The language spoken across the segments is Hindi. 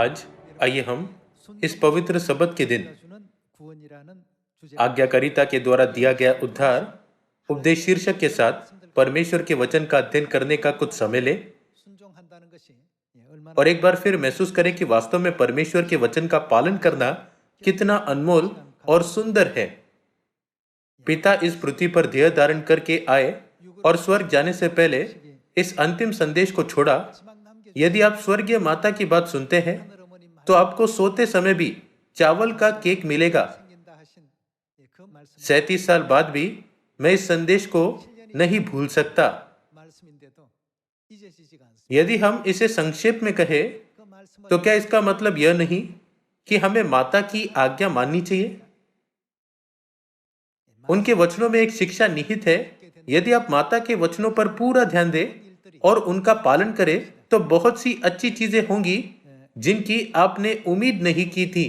आज आइए हम इस पवित्र सबत के दिन आज्ञाकारिता के द्वारा दिया गया उद्धार उपदेश शीर्षक के साथ परमेश्वर के वचन का अध्ययन करने का कुछ समय लें और एक बार फिर महसूस करें कि वास्तव में परमेश्वर के वचन का पालन करना कितना अनमोल और सुंदर है। पिता इस पृथ्वी पर देह धारण करके आए और स्वर्ग जाने से पहले इस अंतिम संदेश को छोड़ा। यदि आप स्वर्गीय माता की बात सुनते हैं तो आपको सोते समय भी चावल का केक मिलेगा। 37 साल बाद भी मैं इस संदेश को नहीं भूल सकता। यदि हम इसे संक्षेप में कहें तो क्या इसका मतलब यह नहीं कि हमें माता की आज्ञा माननी चाहिए? उनके वचनों में एक शिक्षा निहित है। यदि आप माता के वचनों पर पूरा ध्यान दें और उनका पालन करें तो बहुत सी अच्छी चीजें होंगी जिनकी आपने उम्मीद नहीं की थी।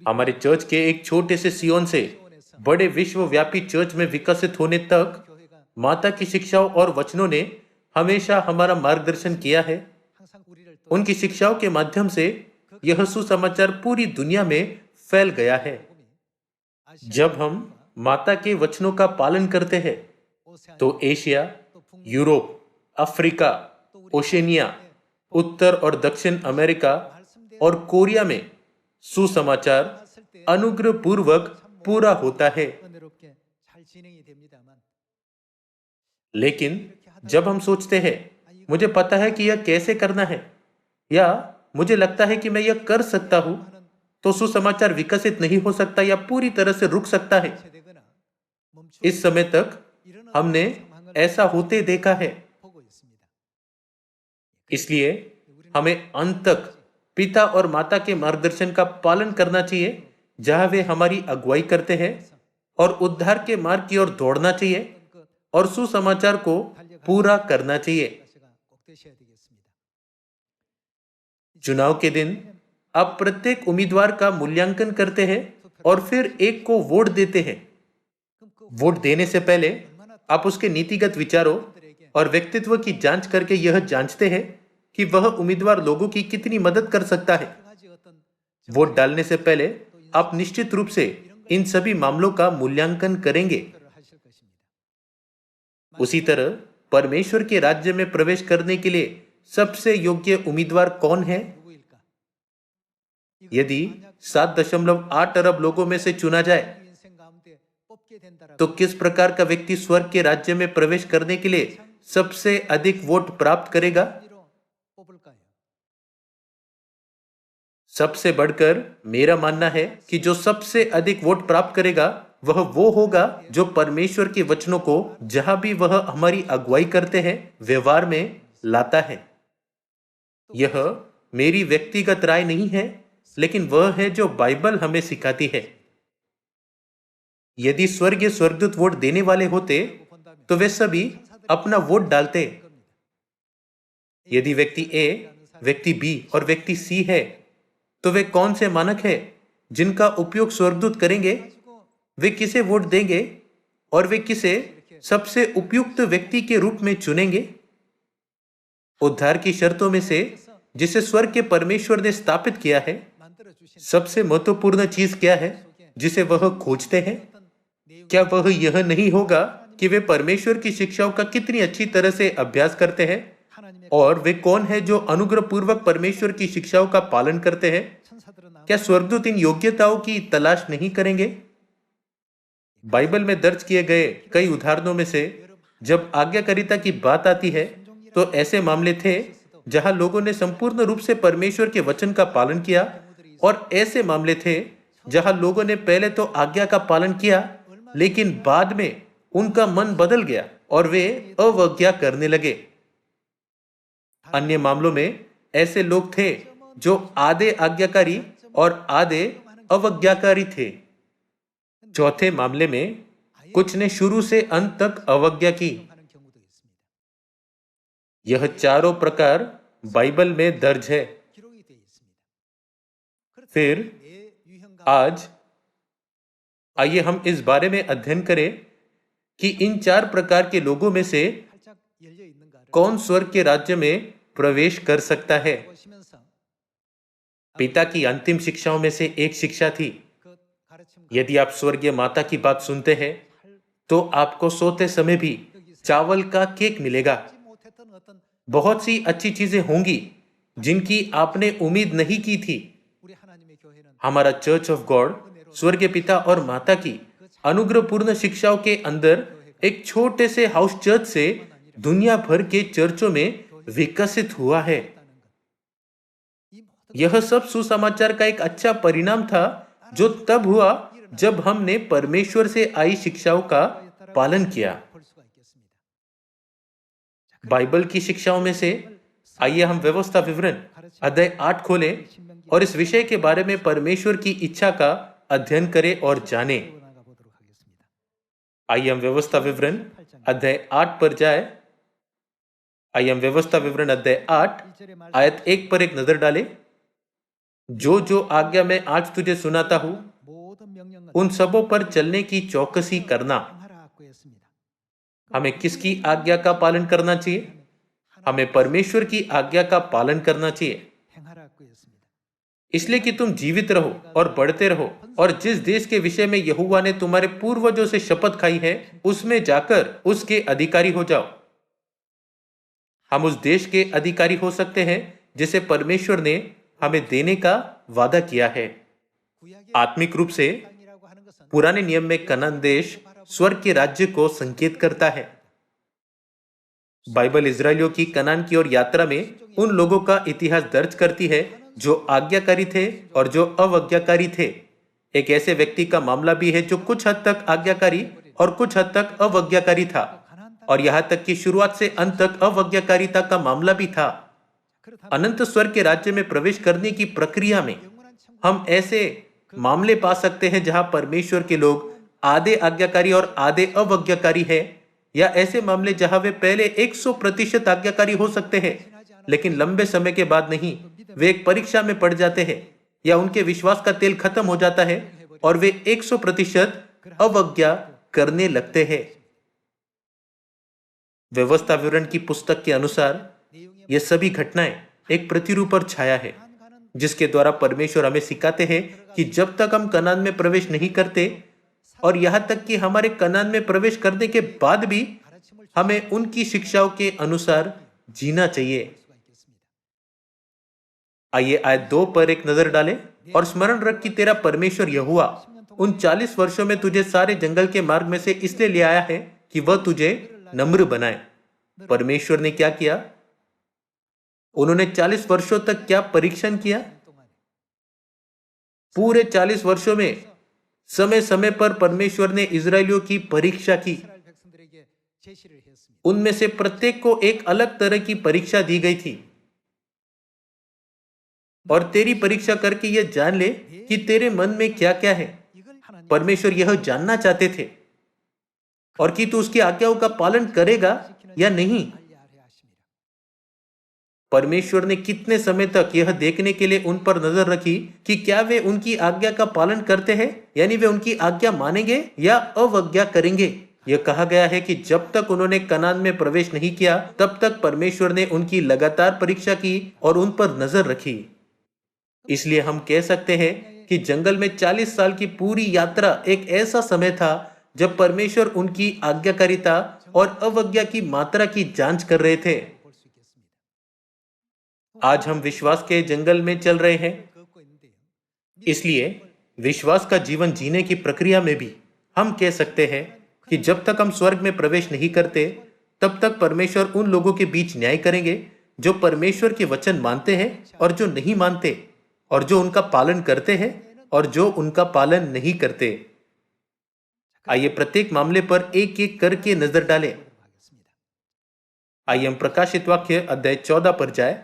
हमारे चर्च के एक छोटे से सियोन से बड़े विश्वव्यापी चर्च में विकसित होने तक माता की शिक्षाओं और वचनों ने हमेशा हमारा मार्गदर्शन किया है। उनकी शिक्षाओं के माध्यम से यह सुसमाचार पूरी दुनिया में फैल गया है। जब हम माता के वचनों का पालन करते हैं तो एशिया, यूरोप, अफ्रीका, ओशनिया, उत्तर और दक्षिण अमेरिका और कोरिया में सुसमाचार अनुग्रह पूर्वक पूरा होता है। लेकिन जब हम सोचते हैं मुझे पता है कि यह कैसे करना है या मुझे लगता है कि मैं यह कर सकता हूं, तो सुसमाचार विकसित नहीं हो सकता या पूरी तरह से रुक सकता है। इस समय तक हमने ऐसा होते देखा है। इसलिए हमें अंत तक पिता और माता के मार्गदर्शन का पालन करना चाहिए जहां वे हमारी अगुवाई करते हैं और उद्धार के मार्ग की ओर दौड़ना चाहिए और सुसमाचार को पूरा करना चाहिए। चुनाव के दिन आप प्रत्येक उम्मीदवार का मूल्यांकन करते हैं और फिर एक को वोट देते हैं। वोट देने से पहले आप उसके नीतिगत विचारों और व्यक्तित्व की जांच करके यह जांचते हैं कि वह उम्मीदवार लोगों की कितनी मदद कर सकता है। वोट डालने से पहले आप निश्चित रूप से इन सभी मामलों का मूल्यांकन करेंगे। उसी तरह परमेश्वर के राज्य में प्रवेश करने के लिए सबसे योग्य उम्मीदवार कौन है? यदि 7.8 अरब लोगों में से चुना जाए तो किस प्रकार का व्यक्ति स्वर्ग के राज्य में प्रवेश करने के लिए सबसे अधिक वोट प्राप्त करेगा? सबसे बढ़कर मेरा मानना है कि जो सबसे अधिक वोट प्राप्त करेगा वह वो होगा जो परमेश्वर के वचनों को जहां भी वह हमारी अगुवाई करते हैं व्यवहार में लाता है। यह मेरी व्यक्तिगत राय नहीं है, लेकिन वह है जो बाइबल हमें सिखाती है। यदि स्वर्गीय स्वर्गदूत वोट देने वाले होते तो वे सभी अपना वोट डालते। यदि व्यक्ति ए, व्यक्ति बी और व्यक्ति सी है तो वे कौन से मानक है जिनका उपयोग स्वर्गदूत करेंगे? वे किसे वोट देंगे और वे किसे सबसे उपयुक्त व्यक्ति के रूप में चुनेंगे? उद्धार की शर्तों में से जिसे स्वर्ग के परमेश्वर ने स्थापित किया है, सबसे महत्वपूर्ण चीज क्या है जिसे वह खोजते हैं? क्या वह यह नहीं होगा कि वे परमेश्वर की शिक्षाओं का कितनी अच्छी तरह से अभ्यास करते हैं और वे कौन है जो अनुग्रह पूर्वक परमेश्वर की शिक्षाओं का पालन करते हैं? क्या स्वर्गदूत इन योग्यताओं की तलाश नहीं करेंगे? बाइबल में दर्ज किए गए कई उदाहरणों में से जब आज्ञाकारिता की बात आती है तो ऐसे मामले थे जहां लोगों ने संपूर्ण रूप से परमेश्वर के वचन का पालन किया और ऐसे मामले थे जहां लोगों ने पहले तो आज्ञा का पालन किया लेकिन बाद में उनका मन बदल गया और वे अवज्ञा करने लगे। अन्य मामलों में ऐसे लोग थे जो आधे आज्ञाकारी और आधे अवज्ञाकारी थे। चौथे मामले में कुछ ने शुरू से अंत तक अवज्ञा की। यह चारों प्रकार बाइबल में दर्ज है। फिर आज आइए हम इस बारे में अध्ययन करें कि इन चार प्रकार के लोगों में से कौन स्वर्ग के राज्य में प्रवेश कर सकता है। पिता की अंतिम शिक्षाओं में से एक शिक्षा थी, यदि आप स्वर्गीय माता की बात सुनते हैं तो आपको सोते समय भी चावल का केक मिलेगा। बहुत सी अच्छी चीजें होंगी जिनकी आपने उम्मीद नहीं की थी। हमारा चर्च ऑफ गॉड स्वर्गीय पिता और माता की अनुग्रहपूर्ण शिक्षाओं के अंदर एक छोटे से हाउस चर्च से दुनिया भर के चर्चों में विकसित हुआ है। यह सब सुसमाचार का एक अच्छा परिणाम था जो तब हुआ जब हमने परमेश्वर से आई शिक्षाओं का पालन किया। बाइबल की शिक्षाओं में से आइए हम व्यवस्था विवरण अध्याय 8 खोलें और इस विषय के बारे में परमेश्वर की इच्छा का अध्ययन करें और जानें। आइए हम व्यवस्था विवरण अध्याय 8 पर जाए। आइए हम व्यवस्था विवरण अध्याय 8 आयत 1 पर एक नजर डालें। जो जो आज्ञा मैं आज तुझे सुनाता हूं उन सबों पर चलने की चौकसी करना। हमें किसकी आज्ञा का पालन करना चाहिए? हमें परमेश्वर की आज्ञा का पालन करना चाहिए, इसलिए कि तुम जीवित रहो और बढ़ते रहो और जिस देश के विषय में यहोवा ने तुम्हारे पूर्वजों से शपथ खाई है उसमें जाकर उसके अधिकारी हो जाओ। हम उस देश के अधिकारी हो सकते हैं जिसे परमेश्वर ने हमें देने का वादा किया है। आत्मिक रूप से पुराने नियम में कनान देश स्वर्ग के राज्य को संकेत करता है। बाइबल इजरायलियों की कनान की ओर यात्रा में उन लोगों का इतिहास दर्ज करती है जो आज्ञाकारी थे और जो अवज्ञाकारी थे। एक ऐसे व्यक्ति का मामला भी है जो कुछ हद तक आज्ञाकारी और कुछ हद तक अवज्ञाकारी था, और यहां तक कि शुरुआत से अंत तक अवज्ञाकारिता का मामला भी था। अनंत स्वर्ग के राज्य में प्रवेश करने की प्रक्रिया में हम ऐसे मामले पा सकते हैं जहां परमेश्वर के लोग आधे आज्ञाकारी और आधे अवज्ञाकारी है, या ऐसे मामले जहां वे पहले 100% आज्ञाकारी हो सकते हैं लेकिन लंबे समय के बाद नहीं, वे एक परीक्षा में पड़ जाते हैं या उनके विश्वास का तेल खत्म हो जाता है और वे 100% अवज्ञा करने लगते हैं। व्यवस्था विवरण की पुस्तक के अनुसार ये सभी घटनाएं एक प्रतिरूप और छाया है जिसके द्वारा परमेश्वर हमें सिखाते हैं कि जब तक हम कनान में प्रवेश नहीं करते और यहां तक कि हमारे कनान में प्रवेश करने के बाद भी हमें उनकी शिक्षाओं के अनुसार जीना चाहिए। आइए आयत 2 पर एक नजर डालें। और स्मरण रख कि तेरा परमेश्वर यहोवा उन 40 वर्षों में तुझे सारे जंगल के मार्ग में से इसलिए ले आया है कि वह तुझे नम्र बनाए। परमेश्वर ने क्या किया? उन्होंने 40 वर्षों तक क्या परीक्षण किया? पूरे 40 वर्षों में समय समय पर परमेश्वर ने इजरायलियों की परीक्षा की। उनमें से प्रत्येक को एक अलग तरह की परीक्षा दी गई थी, और तेरी परीक्षा करके यह जान ले कि तेरे मन में क्या क्या है। परमेश्वर यह जानना चाहते थे और कि तू उसकी आज्ञाओं का पालन करेगा या नहीं। परमेश्वर ने कितने समय तक यह देखने के लिए उन पर नजर रखी कि क्या वे उनकी आज्ञा का पालन करते हैं, यानी वे उनकी आज्ञा मानेंगे या अवज्ञा करेंगे। यह कहा गया है कि जब तक उन्होंने कनान में प्रवेश नहीं किया तब तक परमेश्वर ने उनकी लगातार परीक्षा की और उन पर नजर रखी। इसलिए हम कह सकते हैं कि जंगल में 40 साल की पूरी यात्रा एक ऐसा समय था जब परमेश्वर उनकी आज्ञाकारिता और अवज्ञा की मात्रा की जांच कर रहे थे। आज हम विश्वास के जंगल में चल रहे हैं, इसलिए विश्वास का जीवन जीने की प्रक्रिया में भी हम कह सकते हैं कि जब तक हम स्वर्ग में प्रवेश नहीं करते तब तक परमेश्वर उन लोगों के बीच न्याय करेंगे जो परमेश्वर के वचन मानते हैं और जो नहीं मानते, और जो उनका पालन करते हैं और जो उनका पालन नहीं करते। आइए प्रत्येक मामले पर एक एक करके नजर डालें। आइए हम प्रकाशित वाक्य अध्याय 14 पर जाए।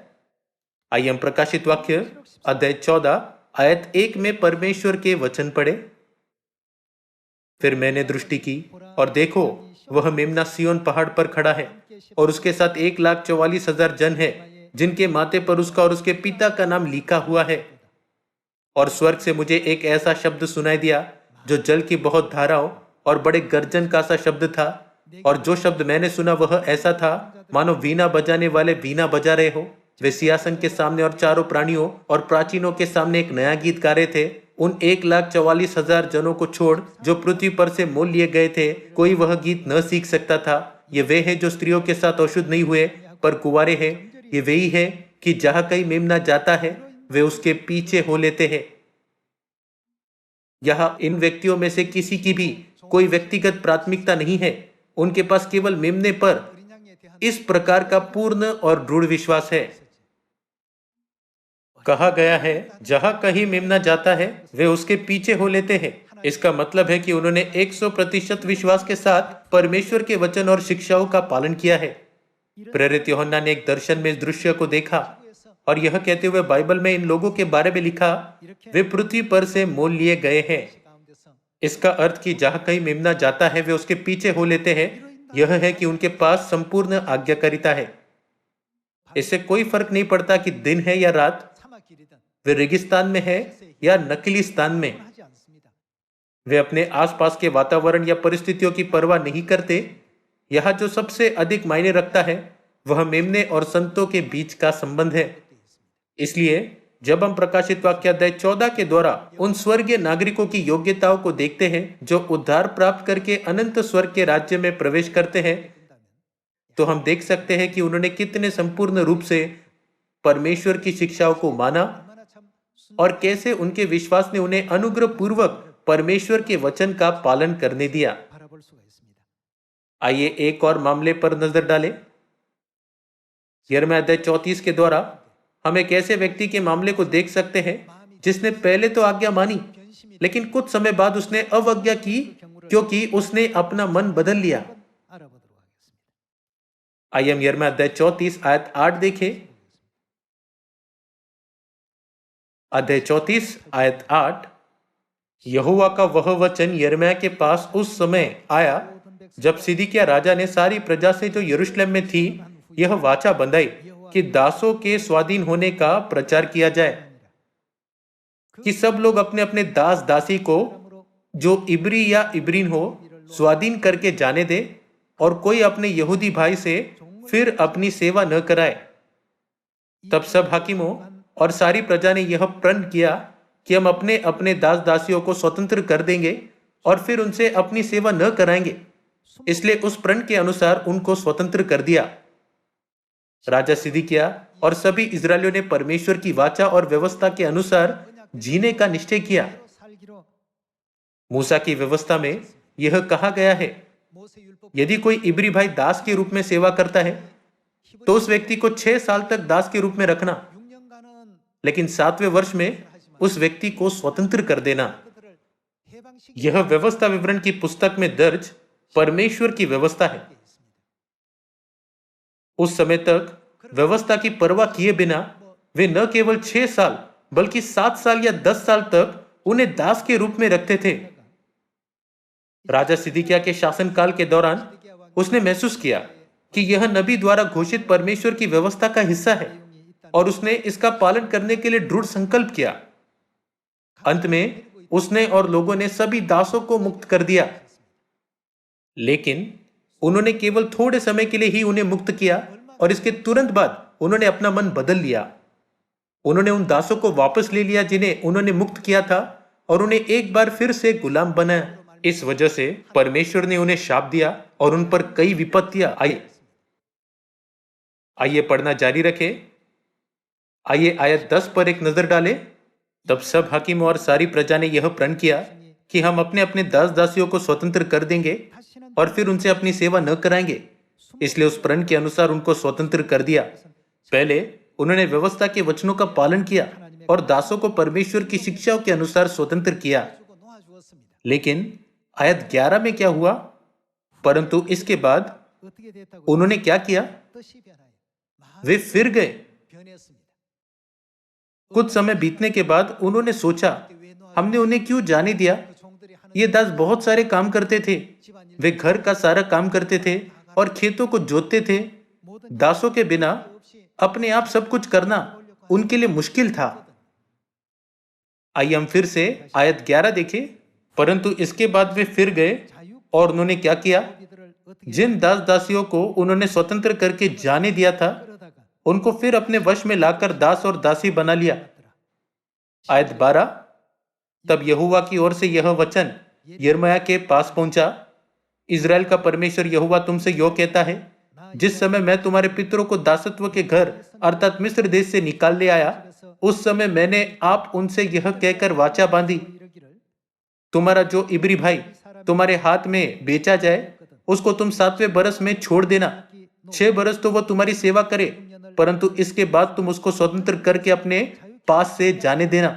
आइए हम प्रकाशित वाक्य अध्याय 14 आयत 1 में परमेश्वर के वचन पढ़े। फिर मैंने दृष्टि की और देखो वह मेम्ना सिय्योन पहाड़ पर खड़ा है और उसके साथ 1,44,000 जन है जिनके माथे पर उसका और उसके पिता का नाम लिखा हुआ है। और स्वर्ग से मुझे एक ऐसा शब्द सुनाई दिया जो जल की बहुत धाराओं और बड़े गर्जन का सा शब्द था, और जो शब्द मैंने सुना वह ऐसा था मानो वीणा बजाने वाले वीणा बजा रहे हो वे सिंहासन के सामने और चारों प्राणियों और प्राचीनों के सामने एक नया गीत गा रहे थे। उन 1,44,000 जनों को छोड़ जो पृथ्वी पर से मोल लिए गए थे, कोई वह गीत न सीख सकता था। ये वे हैं जो स्त्रियों के साथ अशुद्ध नहीं हुए पर कुंवारे हैं। ये वही है कि जहां कहीं मेमना जाता है वे उसके पीछे हो लेते हैं। यहाँ इन व्यक्तियों में से किसी की भी कोई व्यक्तिगत प्राथमिकता नहीं है। उनके पास केवल मेमने पर इस प्रकार का पूर्ण और दृढ़ विश्वास है। कहा गया है जहां कहीं मेमना जाता है वे उसके पीछे हो लेते हैं। इसका मतलब है कि उन्होंने 100% विश्वास के साथ परमेश्वर के वचन और शिक्षाओं का पालन किया है। प्रेरित यूहन्ना ने एक दर्शन में इस दृश्य को देखा और यह कहते हुए बाइबल में इन लोगों के बारे में लिखा, वे पृथ्वी पर से मोल लिए गए हैं। इसका अर्थ कि जहां कहीं मेमना जाता है वे उसके पीछे हो लेते हैं। यह है कि उनके पास संपूर्ण आज्ञाकारिता है। इससे कोई फर्क नहीं पड़ता कि दिन है या रात, वे रेगिस्तान में है या नकली स्थान में। वे अपने आसपास के वातावरण या परिस्थितियों की परवाह नहीं करते। यह जो सबसे अधिक मायने रखता है वह मेमने और संतों के बीच का संबंध है। इसलिए जब हम प्रकाशित वाक्य अध्याय 14 के द्वारा उन स्वर्गीय नागरिकों की योग्यताओं को देखते हैं जो उद्धार प्राप्त करके अनंत स्वर्ग के राज्य में प्रवेश करते हैं, तो हम देख सकते हैं कि उन्होंने कितने संपूर्ण रूप से परमेश्वर की शिक्षाओं को माना और कैसे उनके विश्वास ने उन्हें अनुग्रह पूर्वक परमेश्वर के वचन का पालन करने दिया। आइए एक और मामले पर नजर डालें। यिर्मयाह अध्याय 34 के द्वारा हम एक ऐसे व्यक्ति के मामले को देख सकते हैं जिसने पहले तो आज्ञा मानी, लेकिन कुछ समय बाद उसने अवज्ञा की क्योंकि उसने अपना मन बदल लिया। आइए हम यिर्मयाह अध्याय 34 आयत 8 देखें। अध्याय 34 आयत 8, यहोवा का वह वचन यिर्मयाह के पास उस समय आया जब सिदकिय्याह राजा ने सारी प्रजा से जो यरूशलेम में थी यह वाचा बंधाई कि दासों के स्वाधीन होने का प्रचार किया जाए, कि सब लोग अपने अपने दास दासी को जो इब्री या इब्रीन हो स्वाधीन करके जाने दे और कोई अपने यहूदी भाई से फिर अपनी सेवा न कराए। तब सब हाकिमों और सारी प्रजा ने यह प्रण किया कि हम अपने अपने दास दासियों को स्वतंत्र कर देंगे और फिर उनसे अपनी सेवा न कराएंगे। इसलिए उस प्रण के अनुसार उनको स्वतंत्र कर दिया। राजा सिदकिय्याह और सभी इजरायलियों ने परमेश्वर की वाचा और व्यवस्था के अनुसार जीने का निश्चय किया। मूसा की व्यवस्था में यह कहा गया है, यदि कोई इब्री भाई दास के रूप में सेवा करता है तो उस व्यक्ति को 6 साल तक दास के रूप में रखना, लेकिन 7वें वर्ष में उस व्यक्ति को स्वतंत्र कर देना। यह व्यवस्था विवरण की पुस्तक में दर्ज परमेश्वर की व्यवस्था है। उस समय तक व्यवस्था की परवाह किए बिना वे न केवल 6 साल बल्कि 7 साल या 10 साल तक उन्हें दास के रूप में रखते थे। राजा सिदकिय्याह के शासनकाल के दौरान उसने महसूस किया कि यह नबी द्वारा घोषित परमेश्वर की व्यवस्था का हिस्सा है और उसने इसका पालन करने के लिए दृढ़ संकल्प किया। अंत में उसने और लोगों ने सभी दासों को मुक्त कर दिया, लेकिन उन्होंने केवल थोड़े समय के लिए ही उन्हें मुक्त किया और इसके तुरंत बाद उन्होंने अपना मन बदल लिया। उन्होंने उन दासों को वापस ले लिया जिन्हें उन्होंने मुक्त किया था और उन्हें एक बार फिर से गुलाम बनाया। इस वजह से परमेश्वर ने उन्हें शाप दिया और उन पर कई विपत्तियां आई। आइए पढ़ना जारी रखें। आइए आयत 10 पर एक नजर डालें। तब सब हाकिम और सारी प्रजा ने यह प्रण किया कि हम अपने अपने दास दासियों को स्वतंत्र कर देंगे और फिर उनसे अपनी सेवा न कराएंगे। इसलिए उस प्रण के अनुसार उनको स्वतंत्र कर दिया। पहले उन्होंने व्यवस्था के वचनों का पालन किया और दासों को परमेश्वर की शिक्षाओं के अनुसार स्वतंत्र किया। लेकिन आयत 11 में क्या हुआ? परंतु इसके बाद उन्होंने क्या किया? वे फिर गए। कुछ समय बीतने के बाद उन्होंने सोचा, हमने उन्हें क्यों जाने दिया? ये दास बहुत सारे काम करते थे। वे घर का सारा काम करते थे और खेतों को जोतते थे। दासों के बिना अपने आप सब कुछ करना उनके लिए मुश्किल था। आइए हम फिर से आयत 11 देखें। परंतु इसके बाद वे फिर गए और उन्होंने क्या किया? जिन दास दासियों को उन्होंने स्वतंत्र करके जाने दिया था उनको फिर अपने वश में लाकर दास और दासी बना लिया। आयत 12, तब यहोवा की ओर से यह वचन यिर्मयाह के पास पहुंचा, इज़राइल का परमेश्वर यहोवा तुमसे यो कहता है, जिस समय मैं तुम्हारे पितरों को दासत्व के घर अर्थात मिस्र देश से निकाल ले आया, उस समय मैंने आप उनसे यह कहकर वाचा बांधी, तुम्हारा जो इब्री भाई तुम्हारे हाथ में बेचा जाए, उसको तुम 7वें बरस में छोड़ देना। 6 बरस तो वह तुम्हारी सेवा करे, परंतु इसके बाद तुम उसको स्वतंत्र करके अपने पास से जाने देना।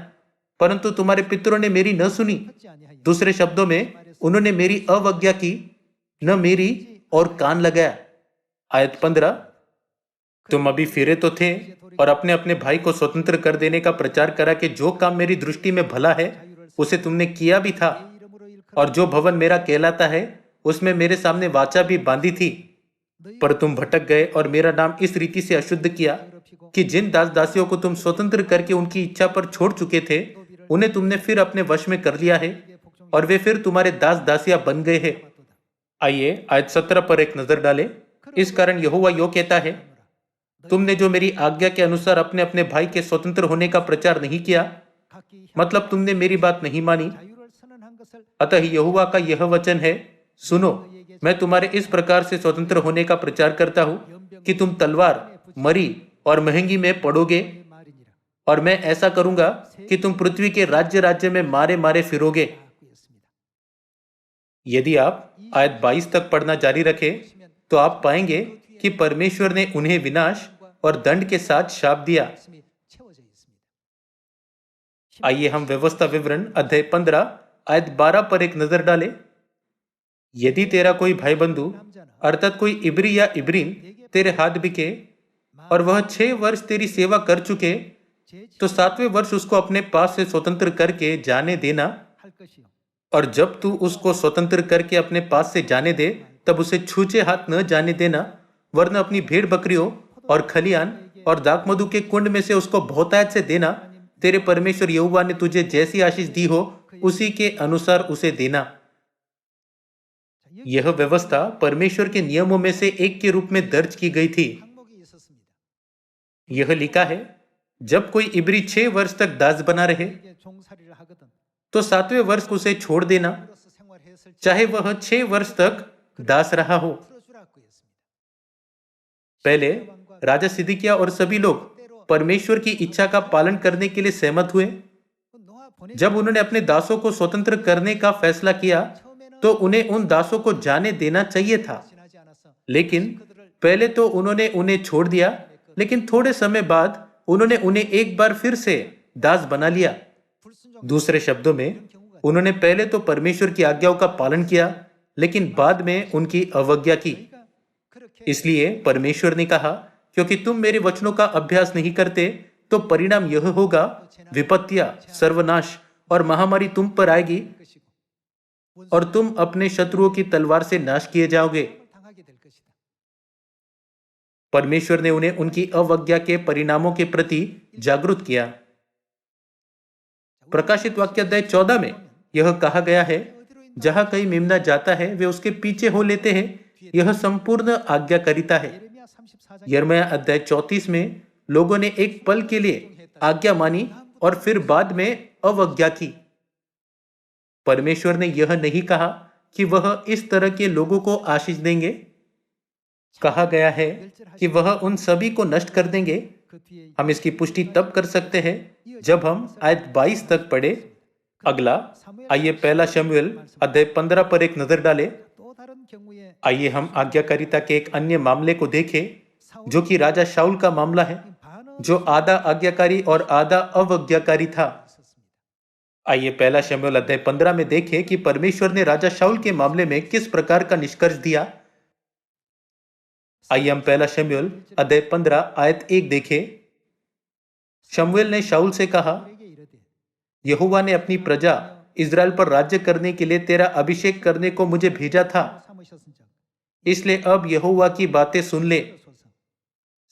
परंतु तुम्हारे पितरों ने मेरी न सुनी। दूसरे शब्दों में, उन्होंने मेरी अवज्ञा की, न मेरी और कान लगाया। आयत 15, तुम अभी फिरे तो थे और अपने अपने भाई को स्वतंत्र कर देने का प्रचार करा कि जो काम मेरी दृष्टि में भला है उसे तुमने किया भी था, और जो भवन मेरा कहलाता है उसमें मेरे सामने वाचा भी बांधी थी। पर तुम भटक गए और मेरा नाम इस रीति से अशुद्ध किया कि जिन दास दासियों को तुम स्वतंत्र करके उनकी इच्छा पर छोड़ चुके थे, उन्हें तुमने फिर अपने वश में कर लिया है और वे फिर तुम्हारे दास दासियां बन गए हैं। आइए आयत 17 पर एक नजर डालें। इस कारण यहोवा यो कहता है, तुमने जो मेरी आज्ञा के अनुसार अपने अपने भाई के स्वतंत्र होने का प्रचार नहीं किया, मतलब तुमने मेरी बात नहीं मानी, अतः यहोवा का यह वचन है, सुनो, मैं तुम्हारे इस प्रकार से स्वतंत्र होने का प्रचार करता हूं कि तुम तलवार, मरी और महंगी में पड़ोगे, और मैं ऐसा करूंगा कि तुम पृथ्वी के राज्य राज्य में मारे मारे फिरोगे। यदि आप आयत 22 तक पढ़ना जारी रखें तो आप पाएंगे कि परमेश्वर ने उन्हें विनाश और दंड के साथ शाप दिया। आइए हम व्यवस्था विवरण अध्याय 15 आयत 12 पर एक नजर डालें। यदि तेरा कोई भाई बंधु अर्थात कोई इब्री या इब्रीन तेरे हाथ बिके और वह 6 वर्ष तेरी सेवा कर चुके, तो 7वें वर्ष उसको अपने पास से स्वतंत्र करके जाने देना, और जब तू उसको स्वतंत्र करके अपने पास से जाने दे तब उसे छूचे हाथ न जाने देना, वरन अपनी भेड़ बकरियों और खलियान और दाखमधु के कुंड में से उसको बहुतायत से देना। तेरे परमेश्वर यहोवा ने तुझे जैसी आशीष दी हो उसी के अनुसार उसे देना। यह व्यवस्था परमेश्वर के नियमों में से एक के रूप में दर्ज की गई थी। यह लिखा है, जब कोई इब्री 6 वर्ष तक दास बना रहे तो 7वें वर्ष उसे छोड़ देना, चाहे वह 6 वर्ष तक दास रहा हो। पहले राजा सिदकिय्याह और सभी लोग परमेश्वर की इच्छा का पालन करने के लिए सहमत हुए। जब उन्होंने अपने दासों को स्वतंत्र करने का फैसला किया तो उन्हें उन दासों को जाने देना चाहिए था, लेकिन पहले तो उन्होंने उन्हें छोड़ दिया, लेकिन थोड़े समय बाद उन्होंने उन्हें एक बार फिर से दास बना लिया। दूसरे शब्दों में, उन्होंने पहले तो परमेश्वर की आज्ञाओं का पालन किया, लेकिन बाद में उनकी अवज्ञा की। इसलिए परमेश्वर ने कहा, क्योंकि तुम मेरे वचनों का अभ्यास नहीं करते तो परिणाम यह होगा, विपत्तियां, सर्वनाश और महामारी तुम पर आएगी और तुम अपने शत्रुओं की तलवार से नाश किए जाओगे। परमेश्वर ने उन्हें उनकी अवज्ञा के परिणामों के प्रति जागरूक किया। प्रकाशित वाक्य अध्याय 14 में यह कहा गया है, जहां कहीं मेमना जाता है वे उसके पीछे हो लेते हैं, यह संपूर्ण आज्ञाकारिता है। यिर्मयाह अध्याय 34 में लोगों ने एक पल के लिए आज्ञा मानी और फिर बाद में अवज्ञा की। परमेश्वर ने यह नहीं कहा कि वह इस तरह के लोगों को आशीष देंगे। कहा गया है कि वह उन सभी को नष्ट कर देंगे। हम इसकी पुष्टि तब कर सकते हैं जब हम आयत 22 तक पढ़े। अगला आइए पहला शमूएल अध्याय 15 पर एक नजर डालें। आइए हम आज्ञाकारिता के एक अन्य मामले को देखें, जो कि राजा शाऊल का मामला है, जो आधा आज्ञाकारी और आधा अवज्ञाकारी था। आइए पहला शमूएल अध्याय 15 में देखें कि परमेश्वर ने राजा शाऊल के मामले में किस प्रकार का निष्कर्ष दिया। आइए हम पहला शमूएल अध्याय 15 आयत 1 देखें। शमूएल ने शाऊल से कहा, यहोवा ने अपनी प्रजा इज़राइल पर राज्य करने के लिए तेरा अभिषेक करने को मुझे भेजा था, इसलिए अब यहोवा की बातें सुन ले।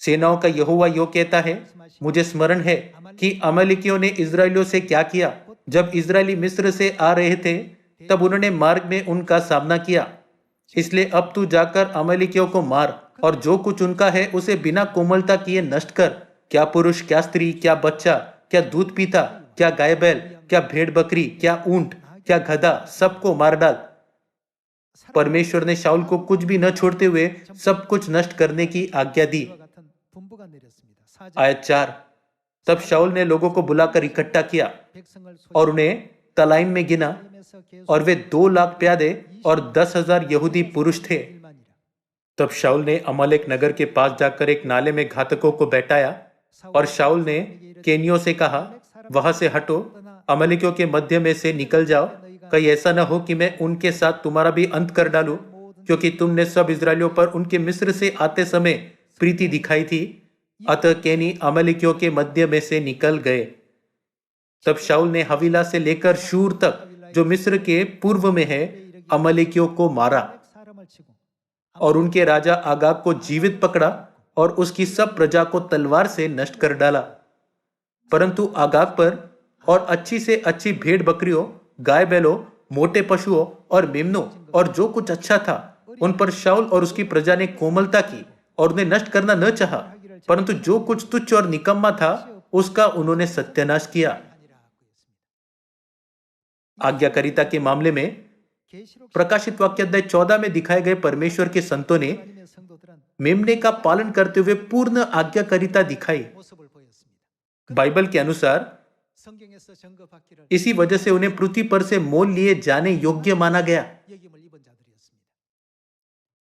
सेनाओं का यहोवा यो कहता है, मुझे स्मरण है कि अमालेकियों ने इज़राइलियों से क्या किया। जब इज़राइली मिस्र से आ रहे थे तब उन्होंने मार्ग में उनका सामना किया, इसलिए अब तू जाकर अमालेकियों को मार और जो कुछ उनका है उसे बिना कोमलता किए नष्ट कर, क्या पुरुष, क्या स्त्री, क्या बच्चा, क्या दूध पीता, क्या गाय बैल, क्या भेड़ बकरी, क्या ऊंट, क्या गधा, सबको मार डाल। परमेश्वर ने शाऊल को कुछ भी न छोड़ते हुए सब कुछ नष्ट करने की आज्ञा दी। आयत 4, तब शाऊल ने लोगों को बुलाकर इकट्ठा किया और उन्हें तलाइम में गिना, और वे 2 लाख प्यादे और 10,000 यहूदी पुरुष थे। तब शाऊल ने अमालेक नगर के पास जाकर एक नाले में घातकों को बैठाया, और शाऊल ने केनियों से कहा, वहां से हटो, अमालेकियों के मध्य में से निकल जाओ, कहीं ऐसा न हो कि मैं उनके साथ तुम्हारा भी अंत कर डालूं, क्योंकि तुमने सब इजरायलियों पर उनके मिस्र से आते समय प्रीति दिखाई थी। अतः केनी अमालेकियों के मध्य में से निकल गए। तब शाऊल ने हवीला से लेकर शूर तक, जो मिस्र के पूर्व में है, अमालेकियों को मारा और उनके राजा आगाग को जीवित पकड़ा और उसकी सब प्रजा को तलवार से नष्ट कर डाला। परंतु आगाग पर और अच्छी से अच्छी भेड़ बकरियों, गाय बैलों, मोटे पशुओं और मेमनों और जो कुछ अच्छा था, उन पर शाऊल और उसकी प्रजा ने कोमलता की और उन्हें नष्ट करना न चाहा, परंतु जो कुछ तुच्छ और निकम्मा था उसका उन्होंने सत्यानाश किया। आज्ञाकारिता के मामले में प्रकाशित वाक्य अध्याय 14 में दिखाए गए परमेश्वर के संतों ने मेमने का पालन करते हुए पूर्ण आज्ञाकारिता दिखाई। बाइबल के अनुसार इसी वजह से उन्हें पृथ्वी पर से मोल लिए जाने योग्य माना गया।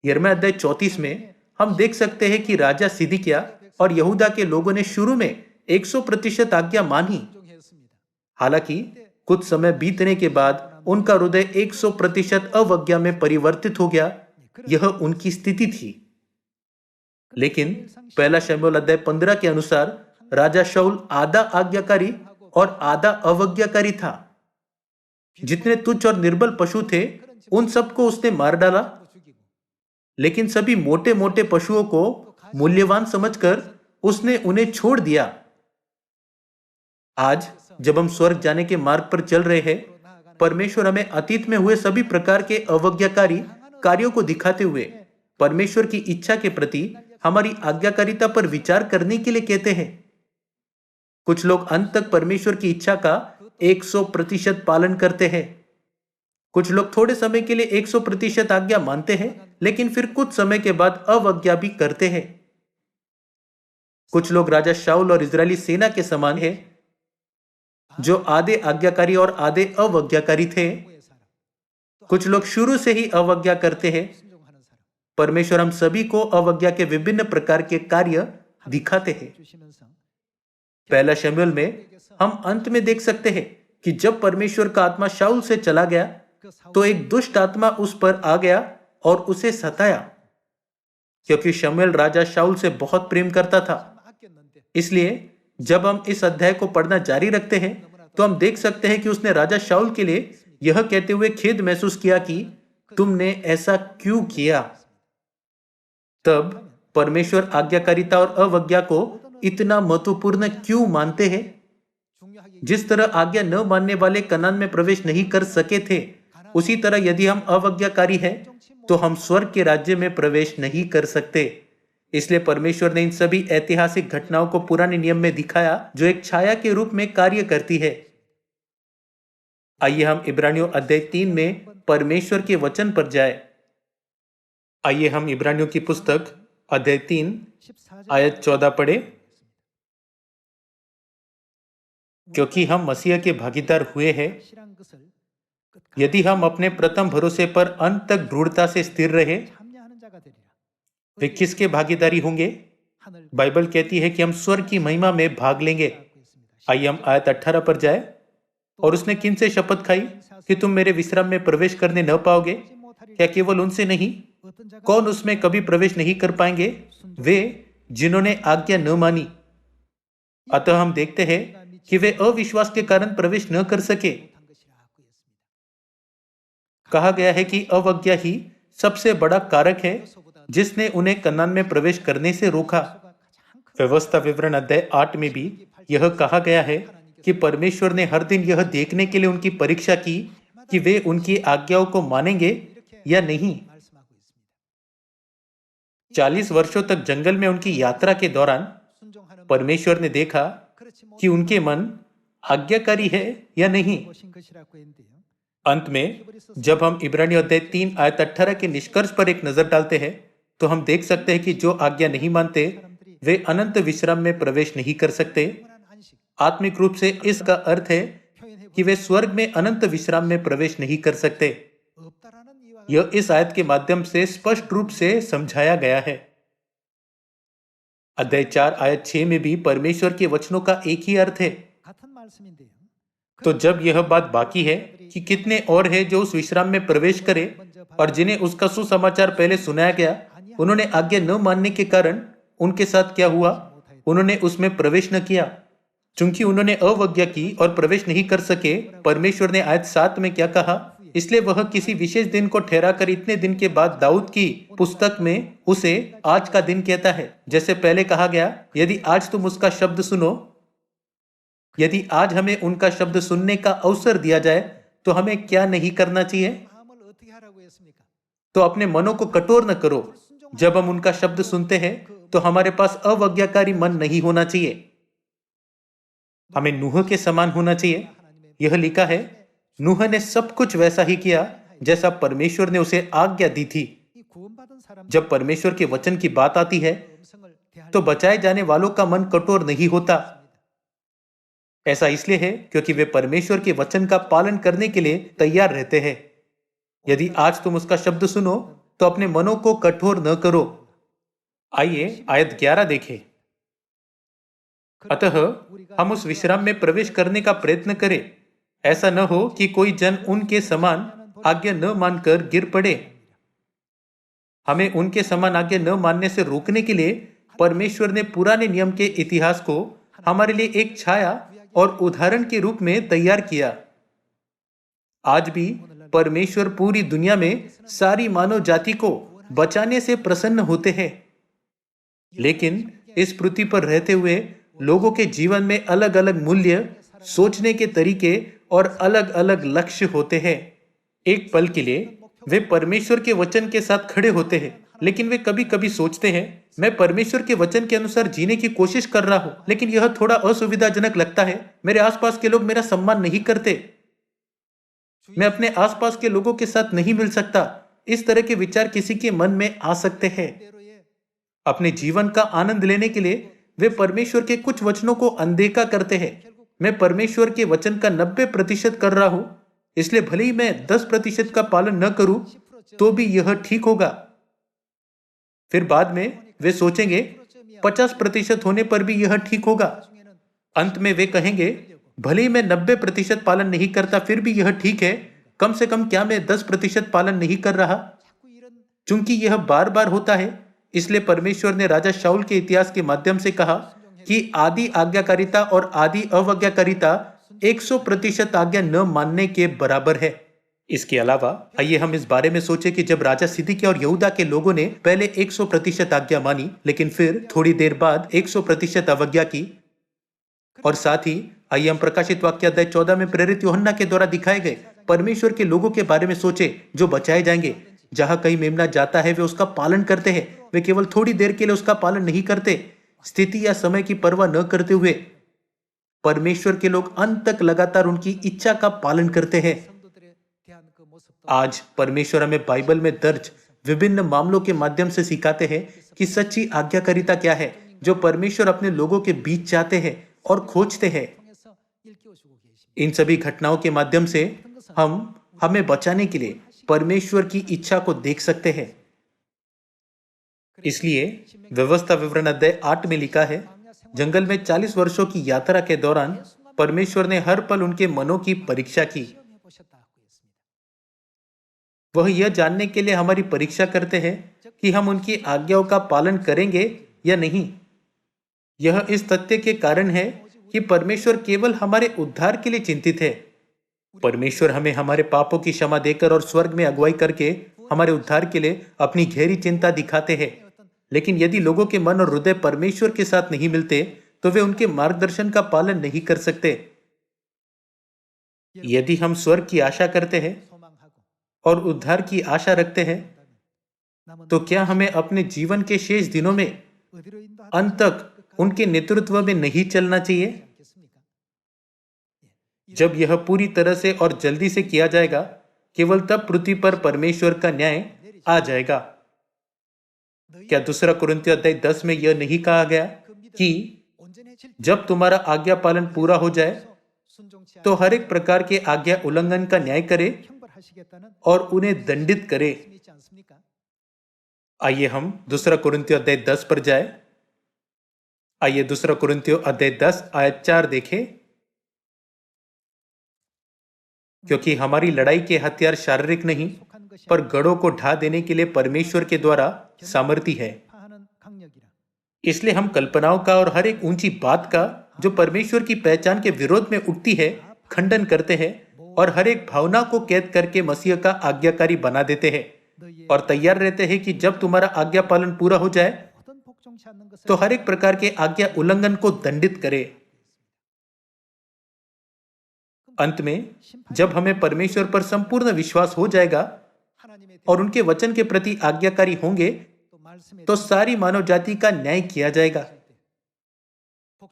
यिर्मयाह अध्याय 34 में हम देख सकते हैं कि राजा सिदकिय्याह और यहूदा के लोगों ने शुरू में 100% आज्ञा मानी। हालांकि कुछ समय बीतने के बाद उनका हृदय 100% अवज्ञा में परिवर्तित हो गया। यह उनकी स्थिति थी। लेकिन पहला शमूएल अध्याय 15 के अनुसार राजा शाऊल आधा आज्ञाकारी और आधा अवज्ञाकारी था। जितने तुच्छ और निर्बल पशु थे उन सबको उसने मार डाला, लेकिन सभी मोटे मोटे पशुओं को मूल्यवान समझकर उसने उन्हें छोड़ दिया। आज जब हम स्वर्ग जाने के मार्ग पर चल रहे हैं, परमेश्वर हमें अतीत में हुए सभी प्रकार के अवज्ञाकारी कार्यों को दिखाते हुए परमेश्वर की इच्छा के प्रति हमारी आज्ञाकारिता पर विचार करने के लिए कहते हैं। कुछ लोग अंत तक परमेश्वर की इच्छा का 100% पालन करते हैं। कुछ लोग थोड़े समय के लिए 100% आज्ञा मानते हैं, लेकिन फिर कुछ समय के बाद अवज्ञा भी करते हैं। कुछ लोग राजा शाऊल और इजरायली सेना के समान हैं, जो आधे आज्ञाकारी और आधे अवज्ञाकारी थे। कुछ लोग शुरू से ही अवज्ञा करते हैं। परमेश्वर हम सभी को अवज्ञा के विभिन्न प्रकार के कार्य दिखाते हैं। पहला शमूएल में हम अंत में देख सकते हैं कि जब परमेश्वर का आत्मा शाऊल से चला गया तो एक दुष्ट आत्मा उस पर आ गया और उसे सताया। क्योंकि शमूएल राजा शाऊल से बहुत प्रेम करता था, इसलिए जब हम इस अध्याय को पढ़ना जारी रखते हैं तो हम देख सकते हैं कि उसने राजा शाऊल के लिए यह कहते हुए खेद महसूस किया कि तुमने ऐसा क्यों किया। तब परमेश्वर आज्ञाकारिता और अवज्ञा को इतना महत्वपूर्ण क्यों मानते हैं? जिस तरह आज्ञा न मानने वाले कनान में प्रवेश नहीं कर सके थे, उसी तरह यदि हम अवज्ञाकारी हैं तो हम स्वर्ग के राज्य में प्रवेश नहीं कर सकते। इसलिए परमेश्वर ने इन सभी ऐतिहासिक घटनाओं को पुराने नियम में दिखाया, जो एक छाया के रूप में कार्य करती है। आइए हम इब्रानियों अध्याय 3 में परमेश्वर के वचन पर जाए। आइए हम इब्रानियों की पुस्तक अध्याय 3 आयत 14 पढ़े। क्योंकि हम मसीह के भागीदार हुए हैं, यदि हम अपने प्रथम भरोसे पर अंत तक दृढ़ता से स्थिर रहे, वे किसके भागीदारी होंगे? बाइबल कहती है कि हम स्वर्ग की महिमा में भाग लेंगे। आइए हम आयत 18 पर जाए। और उसने किन से शपथ खाई कि तुम मेरे विश्राम में प्रवेश करने न पाओगे? क्या केवल उनसे नहीं? कौन उसमें कभी प्रवेश नहीं कर पाएंगे? वे जिन्होंने आज्ञा न मानी। अतः हम देखते हैं कि वे अविश्वास के कारण प्रवेश न कर सके। कहा गया है कि अवज्ञा ही सबसे बड़ा कारक है जिसने उन्हें कनान में प्रवेश करने से रोका। व्यवस्था विवरण अध्याय 8 में भी यह कहा गया है कि परमेश्वर ने हर दिन यह देखने के लिए उनकी परीक्षा की कि वे उनकी आज्ञाओं को मानेंगे या नहीं। 40 वर्षों तक जंगल में उनकी यात्रा के दौरान परमेश्वर ने देखा कि उनके मन आज्ञाकारी है या नहीं। अंत में जब हम इब्रानी अध्याय 3 आयत 18 के निष्कर्ष पर एक नजर डालते हैं तो हम देख सकते हैं कि जो आज्ञा नहीं मानते वे अनंत विश्राम में प्रवेश नहीं कर सकते। आत्मिक रूप से इसका अर्थ है कि वे स्वर्ग में अनंत विश्राम में प्रवेश नहीं कर सकते। यह इस आयत के माध्यम से स्पष्ट रूप से समझाया गया है। अध्याय 4 आयत 6 में भी परमेश्वर के वचनों का एक ही अर्थ है। तो जब यह बात बाकी है कि कितने और हैं जो उस विश्राम में प्रवेश करें और जिन्हें उसका सुसमाचार पहले सुनाया गया, उन्होंने आज्ञा न मानने के कारण उनके साथ क्या हुआ, उन्होंने उसमें प्रवेश न किया। चूंकि उन्होंने अवज्ञा की और प्रवेश नहीं कर सके, परमेश्वर ने आयत 7 में क्या कहा, इसलिए वह किसी विशेष दिन को ठहराकर इतने दिन के बाद दाऊद की पुस्तक में उसे आज का दिन कहता है। जैसे पहले कहा गया, यदि आज तुम उसका शब्द सुनो, यदि आज हमें उनका शब्द सुनने का अवसर दिया जाए तो हमें क्या नहीं करना चाहिए? तो अपने मनों को कठोर न करो। जब हम उनका शब्द सुनते हैं तो हमारे पास अवज्ञाकारी मन नहीं होना चाहिए, हमें नूह के समान होना चाहिए। यह लिखा है, नूह ने सब कुछ वैसा ही किया जैसा परमेश्वर ने उसे आज्ञा दी थी। जब परमेश्वर के वचन की बात आती है तो बचाए जाने वालों का मन कठोर नहीं होता। ऐसा इसलिए है क्योंकि वे परमेश्वर के वचन का पालन करने के लिए तैयार रहते हैं। यदि आज तुम उसका शब्द सुनो तो अपने मनों को कठोर न करो। आइए आयत 11 देखें। अतः हम उस विश्राम में प्रवेश करने का प्रयत्न करें। ऐसा न हो कि कोई जन उनके समान आज्ञा न मानकर गिर पड़े। हमें उनके समान आज्ञा न मानने से रोकने के लिए परमेश्वर ने पुराने नियम के इतिहास को हमारे लिए एक छाया और उदाहरण के रूप में तैयार किया। आज भी परमेश्वर पूरी दुनिया में सारी मानव जाति को बचाने से प्रसन्न होते हैं, लेकिन इस पृथ्वी पर रहते हुए लोगों के जीवन में अलग अलग मूल्य, सोचने के तरीके और अलग अलग लक्ष्य होते हैं। एक पल के लिए वे परमेश्वर के वचन के साथ खड़े होते हैं, लेकिन वे कभी कभी सोचते हैं, मैं परमेश्वर के वचन के अनुसार जीने की कोशिश कर रहा हूं, लेकिन यह थोड़ा असुविधाजनक लगता है। मेरे आसपास के लोग मेरा सम्मान नहीं करते, मैं अपने आसपास के लोगों के साथ नहीं मिल सकता। इस तरह के विचार किसी के मन में आ सकते हैं। अपने जीवन का आनंद लेने के लिए वे परमेश्वर के कुछ वचनों को अनदेखा करते हैं। मैं परमेश्वर के वचन का 90% कर रहा हूं, इसलिए भले ही मैं 10% का पालन न करूं तो भी यह ठीक होगा। फिर बाद में वे सोचेंगे 50% होने पर भी यह ठीक होगा। अंत में वे कहेंगे, भले ही मैं 90% पालन नहीं करता फिर भी यह ठीक है, कम से कम क्या मैं 10% पालन नहीं कर रहा? चूंकि यह बार बार होता है, इसलिए परमेश्वर ने राजा शाऊल के इतिहास के माध्यम से कहा कि आदि आज्ञाकारिता और आदि अवज्ञाकारिता 100% आज्ञा न मानने के बराबर है। इसके अलावा आइए हम इस बारे में सोचें कि जब राजा सिदकिय्याह और यहूदा के लोगों ने पहले 100% आज्ञा मानी, लेकिन फिर थोड़ी देर बाद 100% अवज्ञा की। और साथ ही आइए हम प्रकाशित वाक्य अध्याय 14 में प्रेरित यूहन्ना के द्वारा दिखाए गए परमेश्वर के लोगों के बारे में सोचे जो बचाए जाएंगे। जहां कहीं मेमना जाता है वे उसका पालन करते हैं, वे केवल थोड़ी देर के लिए उसका पालन नहीं करते। स्थिति या समय की परवाह न करते हुए परमेश्वर के लोग अंत तक लगातार उनकी इच्छा का पालन करते हैं। आज परमेश्वर हमें बाइबल में दर्ज विभिन्न मामलों के माध्यम से सिखाते हैं कि सच्ची आज्ञाकारिता क्या है, जो परमेश्वर अपने लोगों के बीच चाहते हैं और खोजते हैं। इन सभी घटनाओं के माध्यम से हम हमें बचाने के लिए परमेश्वर की इच्छा को देख सकते हैं। इसलिए व्यवस्था विवरण अध्याय 8 में लिखा है, जंगल में 40 वर्षों की यात्रा के दौरान परमेश्वर ने हर पल उनके मनों की परीक्षा की। वह यह जानने के लिए हमारी परीक्षा करते हैं कि हम उनकी आज्ञाओं का पालन करेंगे या नहीं। यह इस तथ्य के कारण है कि परमेश्वर केवल हमारे उद्धार के लिए चिंतित है। परमेश्वर हमें हमारे पापों की क्षमा देकर और स्वर्ग में अगुवाई करके हमारे उद्धार के लिए अपनी गहरी चिंता दिखाते हैं। लेकिन यदि लोगों के मन और हृदय परमेश्वर के साथ नहीं मिलते तो वे उनके मार्गदर्शन का पालन नहीं कर सकते। यदि हम स्वर्ग की आशा करते हैं और उद्धार की आशा रखते हैं तो क्या हमें अपने जीवन के शेष दिनों में अंत तक उनके नेतृत्व में नहीं चलना चाहिए? जब यह पूरी तरह से और जल्दी से किया जाएगा, केवल तब पृथ्वी पर परमेश्वर का न्याय आ जाएगा। क्या दूसरा कुरिन्थियों अध्याय 10 में यह नहीं कहा गया कि जब तुम्हारा आज्ञा पालन पूरा हो जाए तो हर एक प्रकार के आज्ञा उल्लंघन का न्याय करे और उन्हें दंडित करे? आइए हम दूसरा कुरिन्थियों अध्याय 10 पर जाए। आइए दूसरा कुरिन्थियों अध्याय 10 आयत 4 देखें। क्योंकि हमारी लड़ाई के हथियार शारीरिक नहीं, पर गढ़ों को ढा देने के लिए परमेश्वर के द्वारा सामर्थी है। इसलिए हम कल्पनाओं का और हर एक ऊंची बात का जो परमेश्वर की पहचान के विरोध में उठती है खंडन करते हैं और हर एक भावना को कैद करके मसीह का आज्ञाकारी बना देते हैं और तैयार रहते हैं कि जब तुम्हारा आज्ञा पालन पूरा हो जाए तो हर एक प्रकार के आज्ञा उल्लंघन को दंडित करे। अंत में जब हमें परमेश्वर पर संपूर्ण विश्वास हो जाएगा और उनके वचन के प्रति आज्ञाकारी होंगे तो सारी मानव जाति का न्याय किया जाएगा।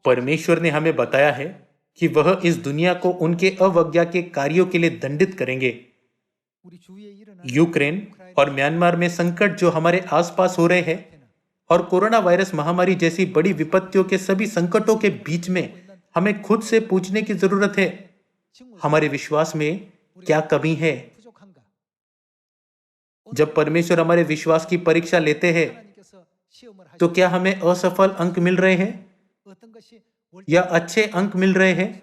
परमेश्वर ने हमें बताया है कि वह इस दुनिया को उनके अवज्ञा के कार्यों के लिए दंडित करेंगे। यूक्रेन और म्यांमार में संकट जो हमारे आसपास हो रहे हैं और कोरोना वायरस महामारी जैसी बड़ी विपत्तियों के सभी संकटों के बीच में हमें खुद से पूछने की जरूरत है, हमारे विश्वास में क्या कमी है? जब परमेश्वर हमारे विश्वास की परीक्षा लेते हैं तो क्या हमें असफल अंक मिल रहे हैं या अच्छे अंक मिल रहे हैं?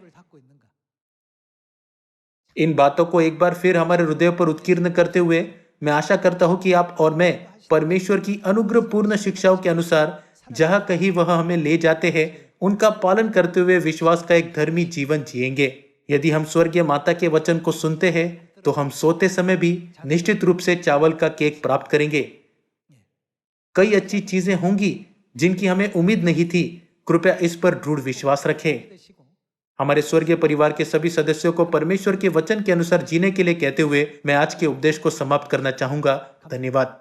इन बातों को एक बार फिर हमारे हृदय पर उत्कीर्ण करते हुए मैं आशा करता हूं कि आप और मैं परमेश्वर की अनुग्रहपूर्ण शिक्षाओं के अनुसार जहां कहीं वह हमें ले जाते हैं उनका पालन करते हुए विश्वास का एक धर्मी जीवन जिएंगे। यदि हम स्वर्गीय माता के वचन को सुनते हैं तो हम सोते समय भी निश्चित रूप से चावल का केक प्राप्त करेंगे। कई अच्छी चीजें होंगी जिनकी हमें उम्मीद नहीं थी। कृपया इस पर दृढ़ विश्वास रखें। हमारे स्वर्गीय परिवार के सभी सदस्यों को परमेश्वर के वचन के अनुसार जीने के लिए कहते हुए मैं आज के उपदेश को समाप्त करना चाहूंगा। धन्यवाद।